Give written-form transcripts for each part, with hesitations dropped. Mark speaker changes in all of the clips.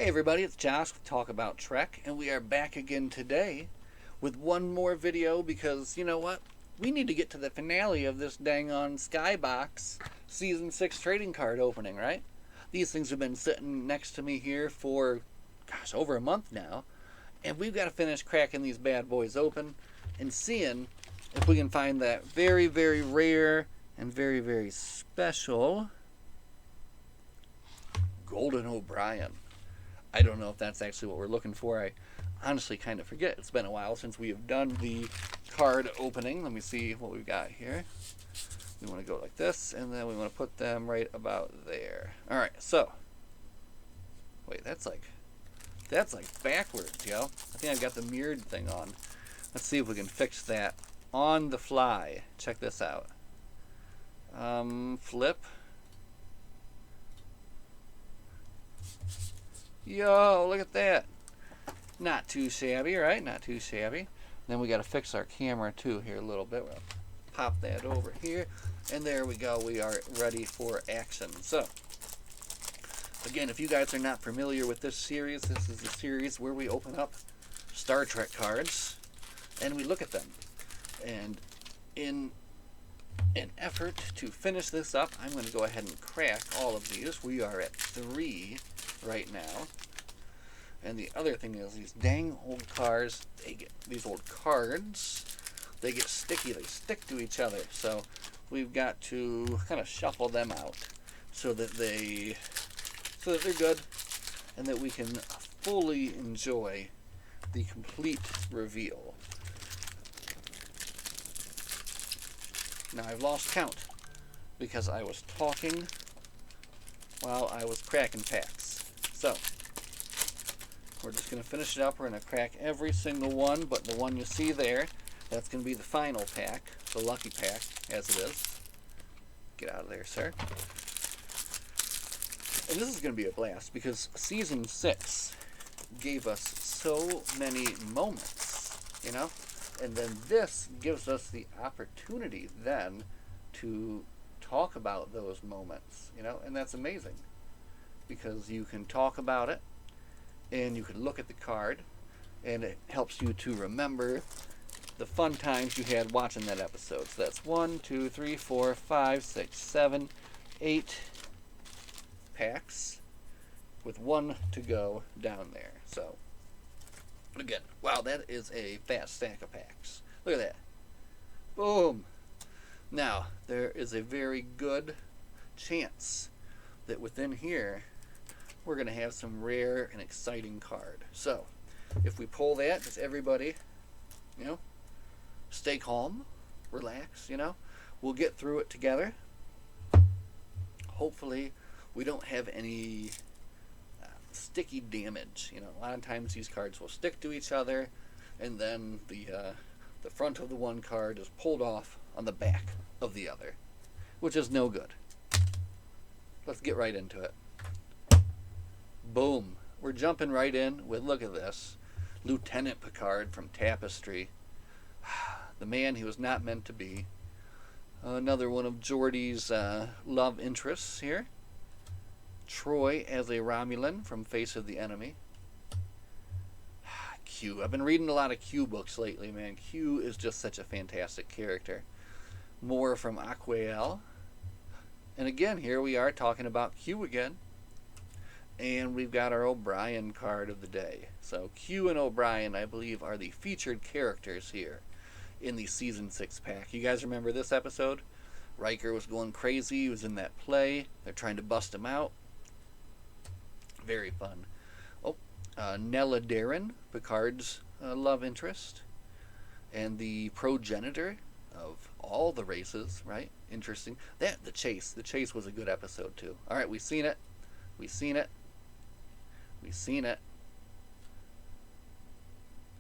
Speaker 1: everybody, it's Josh with Talk About Trek, and we are back again today with one more video because, you know what? We need to get to the finale of this dang on Skybox Season 6 trading card opening, right? These things have been sitting next to me here for, over a month now, and we've got to finish cracking these bad boys open and seeing if we can find that very, very rare and very, very special Golden O'Brien. I don't know if that's actually what we're looking for. I honestly kind of forget. It's been a while since we have done the card opening. Let me see what we've got here. We want to go like this, and then we want to put them right about there. All right, so wait, that's like backwards, yo. I think I've got the mirrored thing on. Let's see if we can fix that on the fly. Check this out. Flip. Yo, look at that. Not too shabby, right? Not too shabby. Then we got to fix our camera too here a little bit. We'll pop that over here. And there we go. We are ready for action. So, again, if you guys are not familiar with this series, this is the series where we open up Star Trek cards and we look at them. And in an effort to finish this up, I'm going to go ahead and crack all of these. We are at 3 right now. And the other thing is these dang old cards, these old cards, they get sticky, they stick to each other. So we've got to kind of shuffle them out so that they're good and that we can fully enjoy the complete reveal. Now I've lost count because I was talking while I was cracking packs. So we're just going to finish it up. We're going to crack every single one, but the one you see there, that's going to be the final pack, the lucky pack, as it is. Get out of there, sir. And this is going to be a blast because Season 6 gave us so many moments, you know? And then this gives us the opportunity then to talk about those moments, you know? And that's amazing because you can talk about it and you can look at the card and it helps you to remember the fun times you had watching that episode. So that's 1, 2, 3, 4, 5, 6, 7, 8 packs with 1 to go down there. So again, wow, that is a fast stack of packs. Look at that. Boom. Now, there is a very good chance that within here we're going to have some rare and exciting card. So, if we pull that, just everybody, you know, stay calm, relax, you know. We'll get through it together. Hopefully, we don't have any sticky damage. You know, a lot of times these cards will stick to each other, and then the front of the one card is pulled off on the back of the other, which is no good. Let's get right into it. Boom. We're jumping right in with, look at this, Lieutenant Picard from Tapestry. The man he was not meant to be. Another one of Geordi's love interests here. Troy as a Romulan from Face of the Enemy. Q. I've been reading a lot of Q books lately, man. Q is just such a fantastic character. More from Aquael. And again, here we are talking about Q again. And we've got our O'Brien card of the day. So Q and O'Brien, I believe, are the featured characters here in the Season 6 pack. You guys remember this episode? Riker was going crazy. He was in that play. They're trying to bust him out. Very fun. Oh, Nella Darren, Picard's love interest. And the progenitor of all the races, right? Interesting. The chase. The chase was a good episode, too. All right, we've seen it. We've seen it. We've seen it.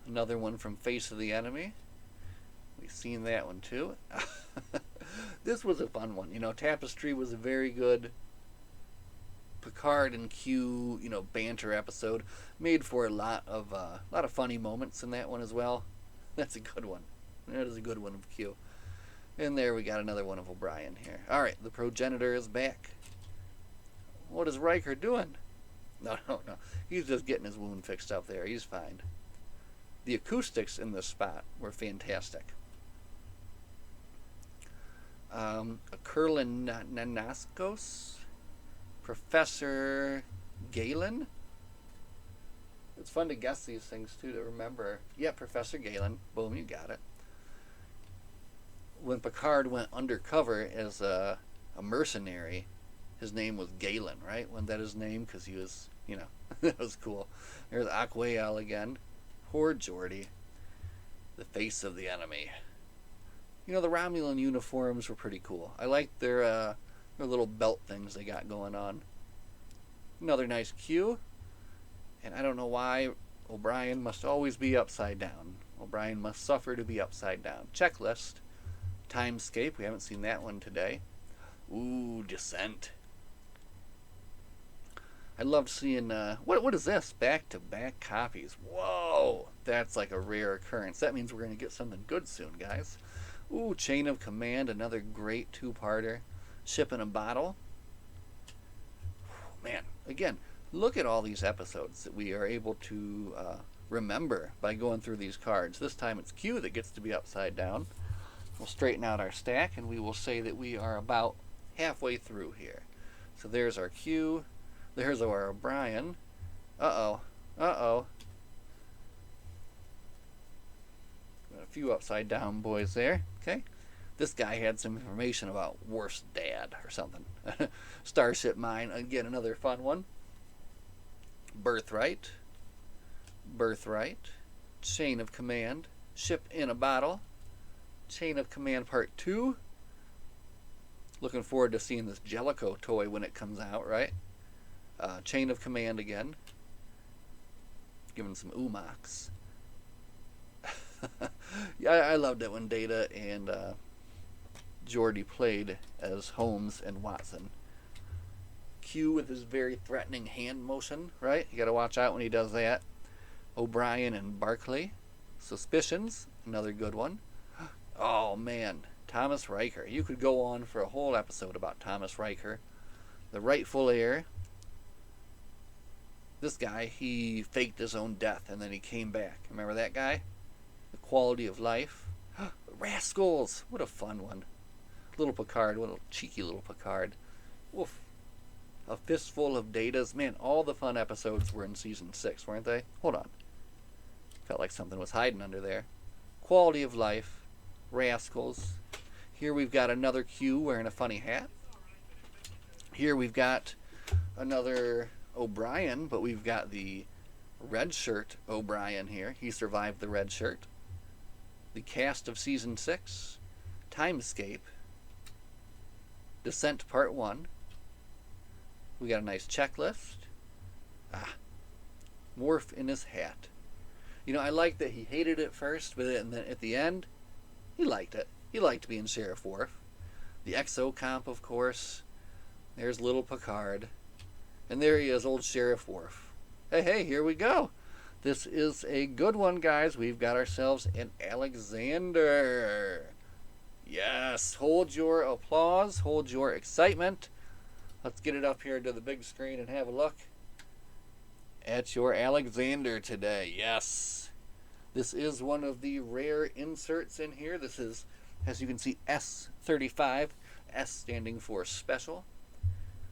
Speaker 1: Another one from Face of the Enemy. We've seen that one too. This was a fun one. You know, Tapestry was a very good Picard and Q, you know, banter episode. Made for a lot of funny moments in that one as well. That's a good one. That is a good one of Q. And there we got another one of O'Brien here. All right, the progenitor is back. What is Riker doing? No, no, no. He's just getting his wound fixed up there. He's fine. The acoustics in this spot were fantastic. Kurlanaskos, Professor Galen. It's fun to guess these things too, to remember. Yeah, Professor Galen. Boom, you got it. When Picard went undercover as a mercenary, his name was Galen, right? Wasn't that his name? Because he was, that was cool. There's Aquael again. Poor Geordi. The face of the enemy. The Romulan uniforms were pretty cool. I liked their little belt things they got going on. Another nice cue. And I don't know why O'Brien must always be upside down. O'Brien must suffer to be upside down. Checklist. Timescape. We haven't seen that one today. Ooh, Descent. I loved seeing, what is this? Back-to-back copies. Whoa! That's like a rare occurrence. That means we're going to get something good soon, guys. Ooh, Chain of Command, another great two-parter. Ship in a Bottle. Man, again, look at all these episodes that we are able to remember by going through these cards. This time it's Q that gets to be upside down. We'll straighten out our stack, and we will say that we are about halfway through here. So there's our Q. There's our O'Brien. Uh-oh. Uh-oh. Got a few upside down boys there. Okay. This guy had some information about worst dad or something. Starship Mine. Again, another fun one. Birthright. Birthright. Chain of Command. Ship in a Bottle. Chain of Command Part 2. Looking forward to seeing this Jellicoe toy when it comes out, right? Chain of Command again. Giving some Umox. Yeah, I loved it when Data and Geordi played as Holmes and Watson. Q with his very threatening hand motion, right? You gotta watch out when he does that. O'Brien and Barclay. Suspicions, another good one. Oh man, Thomas Riker. You could go on for a whole episode about Thomas Riker. The Rightful Heir. This guy, he faked his own death and then he came back. Remember that guy? The Quality of Life. Rascals! What a fun one. Little Picard, what a cheeky little Picard. Woof. A Fistful of Datas. Man, all the fun episodes were in Season 6, weren't they? Hold on. Felt like something was hiding under there. Quality of Life. Rascals. Here we've got another Q wearing a funny hat. Here we've got another O'Brien, but we've got the red shirt O'Brien here. He survived the red shirt. The cast of Season 6. Timescape. Descent Part 1. We got a nice checklist. Worf in his hat. I like that he hated it first, but then at the end, he liked it. He liked being Sheriff Worf. The Exo Comp, of course. There's little Picard. And there he is, old Sheriff Worf. Hey, here we go. This is a good one, guys. We've got ourselves an Alexander. Yes, hold your applause, hold your excitement. Let's get it up here to the big screen and have a look at your Alexander today. Yes. This is one of the rare inserts in here. This is, as you can see, S35. S standing for special.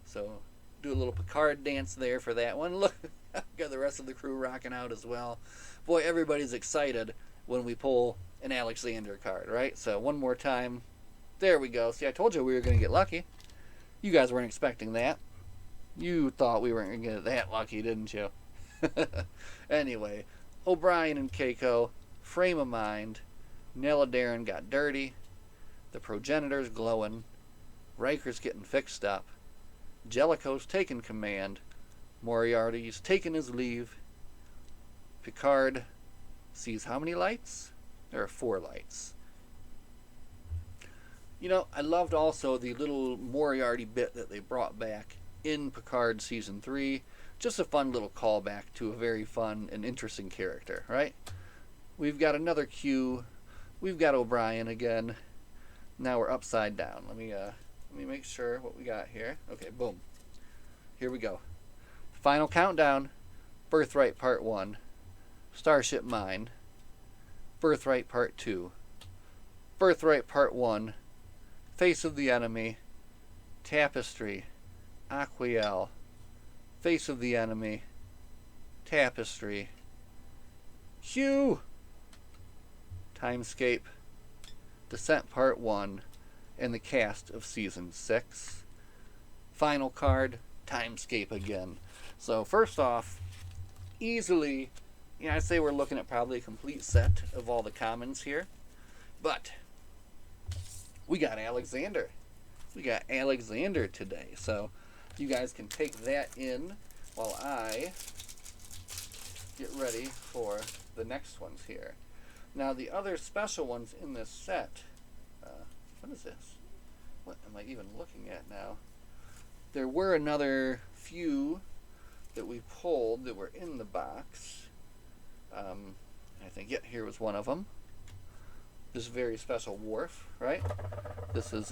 Speaker 1: So do a little Picard dance there for that one. Look, got the rest of the crew rocking out as well. Boy, everybody's excited when we pull an Alexander card, right? So one more time. There we go. See, I told you we were going to get lucky. You guys weren't expecting that. You thought we weren't going to get that lucky, didn't you? Anyway, O'Brien and Keiko, Frame of Mind, Nella Darren got dirty, the Progenitor's glowing, Riker's getting fixed up, Jellicoe's taking command, Moriarty's taking his leave, Picard sees how many lights? There are 4 lights. I loved also the little Moriarty bit that they brought back in Picard Season 3. Just a fun little callback to a very fun and interesting character, right? We've got another Q. We've got O'Brien again. Now we're upside down. Let me make sure what we got here. Okay, boom. Here we go. Final Countdown, Birthright Part 1, Starship Mine, Birthright Part 2, Birthright Part 1, Face of the Enemy, Tapestry, Aquiel, Face of the Enemy, Tapestry, Hugh, Timescape, Descent Part 1, and the cast of Season 6. Final card, Timescape again. So first off, easily, I'd say we're looking at probably a complete set of all the commons here. But we got Alexander. We got Alexander today. So you guys can take that in while I get ready for the next ones here. Now the other special ones in this set, what is this? What am I even looking at now? There were another few that we pulled that were in the box. I think, here was one of them. This very special Worf, right? This is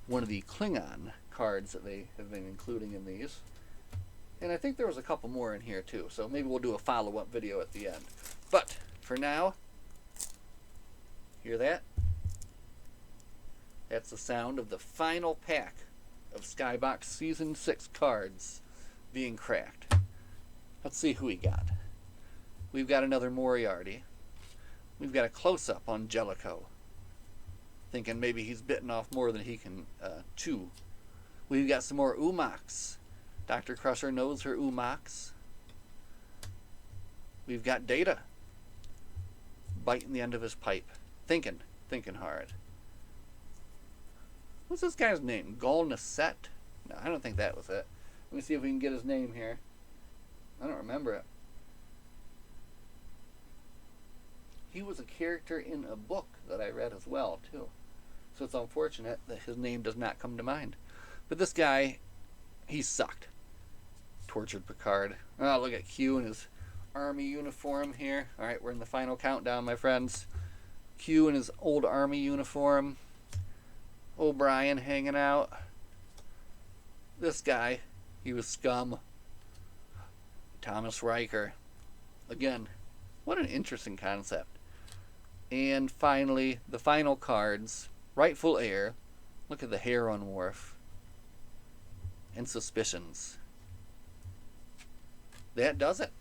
Speaker 1: one of the Klingon cards that they have been including in these. And I think there was a couple more in here too, so maybe we'll do a follow-up video at the end. But for now, hear that? That's the sound of the final pack of Skybox Season 6 cards being cracked. Let's see who we got. We've got another Moriarty. We've got a close-up on Jellicoe. Thinking maybe he's bitten off more than he can chew. We've got some more Umox. Dr. Crusher knows her Umox. We've got Data. Biting the end of his pipe. Thinking hard. What's this guy's name? Golnasset? No, I don't think that was it. Let me see if we can get his name here. I don't remember it. He was a character in a book that I read as well, too. So it's unfortunate that his name does not come to mind. But this guy, he sucked. Tortured Picard. Oh, look at Q in his army uniform here. Alright, we're in the final countdown, my friends. Q in his old army uniform. O'Brien hanging out. This guy, he was scum. Thomas Riker. Again, what an interesting concept. And finally, the final cards. Rightful Heir. Look at the hair on Worf. And Suspicions. That does it.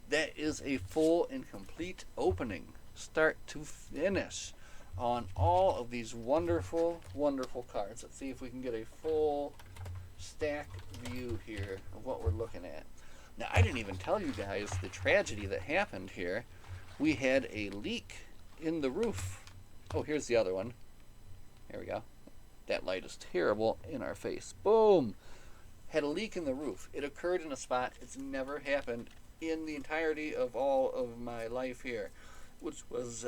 Speaker 1: That is a full and complete opening, start to finish, on all of these wonderful, wonderful cards. Let's see if we can get a full stack view here of what we're looking at. Now, I didn't even tell you guys the tragedy that happened here. We had a leak in the roof. Oh, here's the other one. There we go. That light is terrible in our face. Boom! Had a leak in the roof. It occurred in a spot it's never happened in the entirety of all of my life here, which was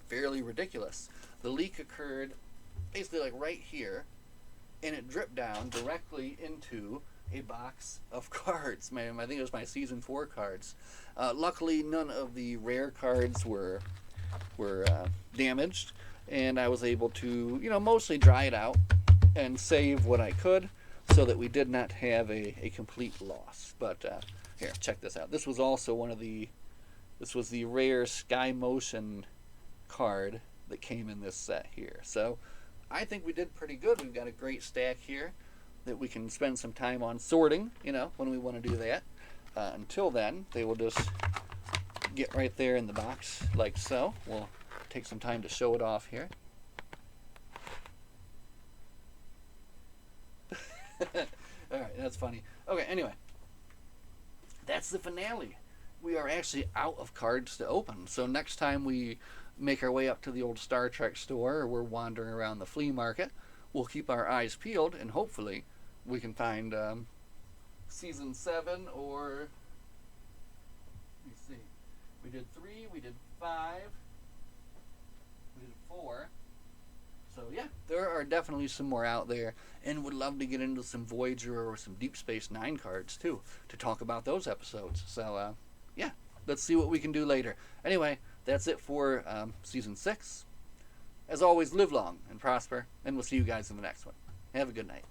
Speaker 1: fairly ridiculous. The leak occurred basically like right here, and it dripped down directly into a box of cards. I think it was my Season 4 cards. Luckily, none of the rare cards were damaged, and I was able to, mostly dry it out and save what I could so that we did not have a complete loss. But here, check this out. This was also this was the rare Sky Motion card that came in this set here. So I think we did pretty good. We've got a great stack here that we can spend some time on sorting, when we want to do that. Until then, they will just get right there in the box like so. We'll take some time to show it off here. Alright, that's funny. Okay, anyway. That's the finale. We are actually out of cards to open. So next time we make our way up to the old Star Trek store, or we're wandering around the flea market, we'll keep our eyes peeled, and hopefully we can find Season 7 or... Let me see. We did 3, we did 5, we did 4. So yeah, there are definitely some more out there, and would love to get into some Voyager or some Deep Space Nine cards too, to talk about those episodes. So yeah, let's see what we can do later. Anyway, that's it for Season 6. As always, live long and prosper, and we'll see you guys in the next one. Have a good night.